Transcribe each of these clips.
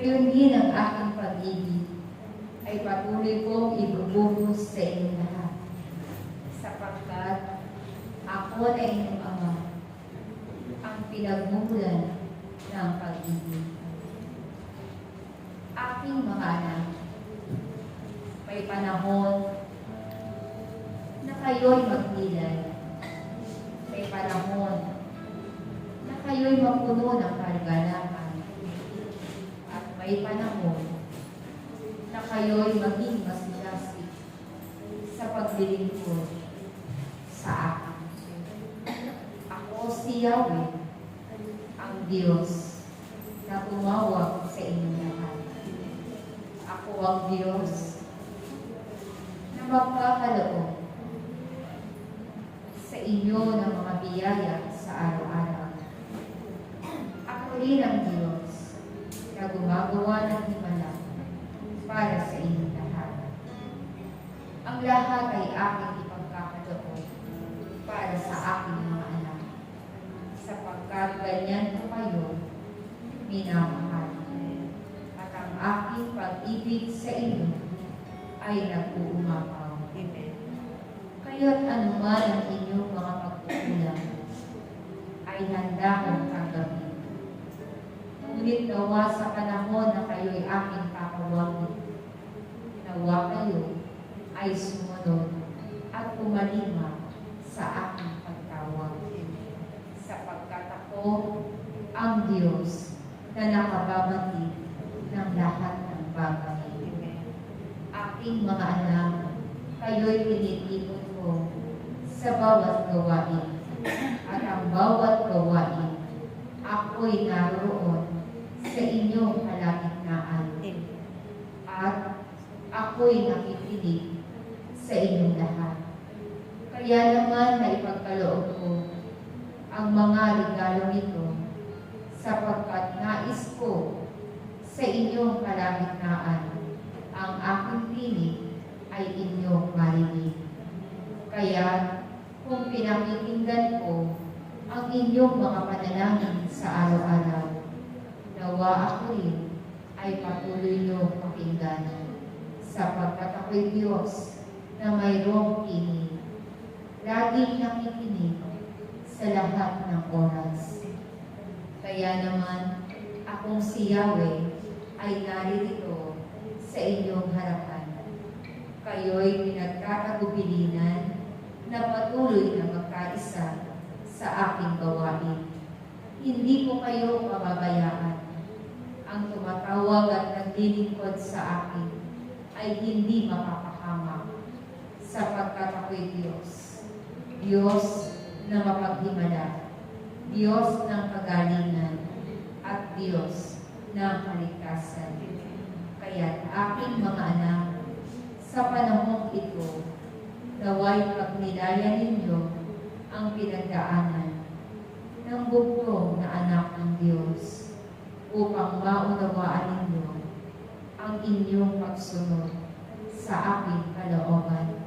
Gayon din ang aking pag-ibig ay patuloy kong ibubuhos sa inyong lahat, sapagkat ako na inyong Ama, ang pinagmumulan ng pag-ibig. Aking mga anak, may panahon na kayo'y magpilay. May panahon na kayo'y mapuno ng kagalakan. At may panahon na kayo'y maging masiglasig sa paglilingkod sa akin. Ako si Yahweh, ang Diyos na tumawag sa inyong lahat. Ako ang Diyos na magkakaloob sa inyo ng mga biyaya sa araw-araw. Ako rin ang Diyos na gumagawa ng himala para sa inyong lahat. Ang lahat ay aking ipagkakaloob para sa aking mga anak, sapagkat ganyan ko kayo minamahal. At ang aking pag-ibig sa inyo ay nag-uumapaw. Amen. Kaya't anuman ang inyong mga pagkukulang ay handa kong tanggapin. Ngunit nawa sa panahon na kayo'y aking tatawagin, nawa kayo ay sumunod at pumalima sa aking pagtawag. Sapagkat ako ang Diyos na nakababati ng lahat ng bagay. Aking mga anak, kayo'y tinitipon ko sa bawat gawain. At ang bawat gawain, ako'y naroon sa inyong kalagitnaan. At ako'y nakikinig sa inyong lahat. Kaya naman na ipagkaloob ko ang mga regalo nito, sapagkat nais ko sa inyong kalagitnaan ang aking tinig ay inyong marinig. Kaya kung pinakikinggan ko ang inyong mga panalangin sa araw-araw, nawa ako rin ay patuloy niyong pakinggan, sapagkat ako'y Diyos na mayroong tinig, laging nakikinig sa lahat ng oras. Kaya naman, akong si Yahweh ay naririto sa inyong harapan. Kayo'y pinagkakagubilinan na patuloy na magkaisa sa aking gawain. Hindi ko kayo pababayaan. Ang tumatawag at naglilingkod sa akin ay hindi mapapahamak, sapagkat ako'y Diyos. Diyos na mapaghimala, Diyos ng kagalingan, at Diyos ng kaligtasan. Kaya't aking mga anak, sa panahong ito, naway pagnilayan ninyo ang pinagdaanan ng bugtong na anak ng Diyos, upang maunawaan ninyo ang inyong pagsunod sa aking kalooban.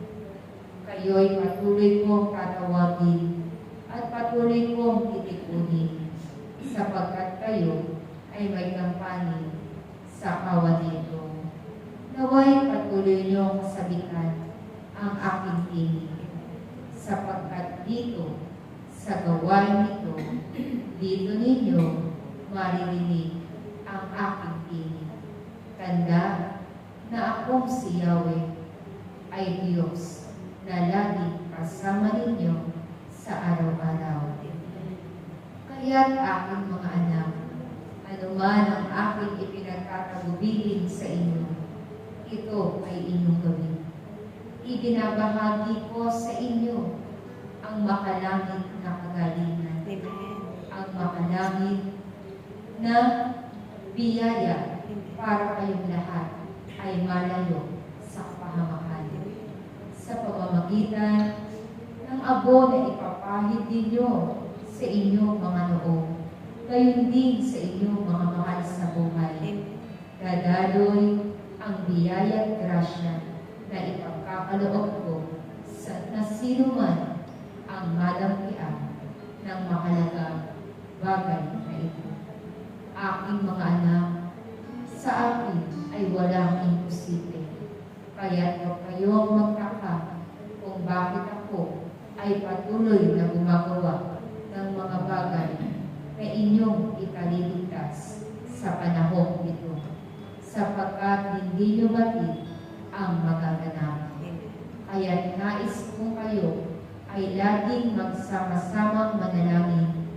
Kayo'y patuloy kong tatawagin at patuloy kong titikunin, sapagkat kayo ay may kampanin sa kawan nito. Naway patuloy niyong kasabitan ang aking tinig, sapagkat dito sa gawain nito, dito ninyo maririnig ang aking tinig. Tanda na akong si Yahweh ay Diyos na laging kasama ninyo sa araw-araw. Kaya't aking mga anak, anuman ang aking ipinagkakagubilin sa inyo, ito ay inyong gawin. Ibinabahagi ko sa inyo ang makalangit na kagalingan. Ang makalangit na biyaya para kayong lahat ay malayo sa kapahamakan. Sa pamamagitan ng abo na ipapahid ninyo sa inyong mga noo, gayon din sa inyong mga mahal sa buhay. Dadaloy ang biyaya at grasya na ipagkakaloob ko na sino man ang malampian ng mahalagang bagay na ito. Aking mga anak, sa akin ay walang imposible. Kaya't huwag kayong magtaka kung bakit ako ay patuloy na gumagawa ng mga bagay na inyong ikaliligtas sa panahong ito, sapagkat hindi nyo batid ang magaganap. Kaya't nais kong kayo ay laging magsama-samang manalangin,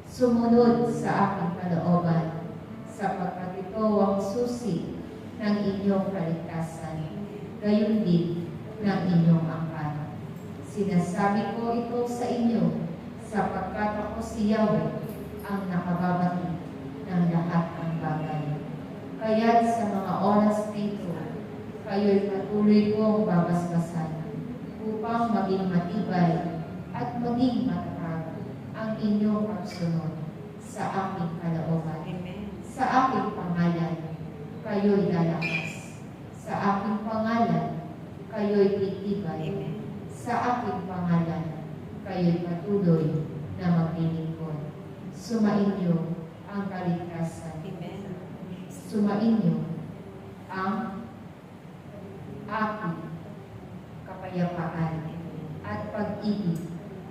sumunod sa aking kalooban, sapagkat ito ang susi ng inyong kaligtasan, gayon din ng inyong angkan. Sinasabi ko ito sa inyo, sapagkat ako si Yahweh, ang nakababati ng lahat ng bagay. Kaya't sa mga oras na ito, kayo'y patuloy kong babasbasan upang maging matibay at maging matatag ang inyong pagsunod sa aking kalooban. Sa aking pangalan, kayo'y lalakas. Sa aking pangalan, kayo'y titibay. Sa aking pangalan, kayo'y patuloy na maglilingkod. Sumainyo ang kaligtasan. Sumainyo ang aking kapayapaan at pag-ibig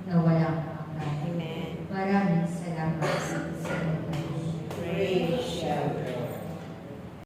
na walang hanggan. Maraming salamat.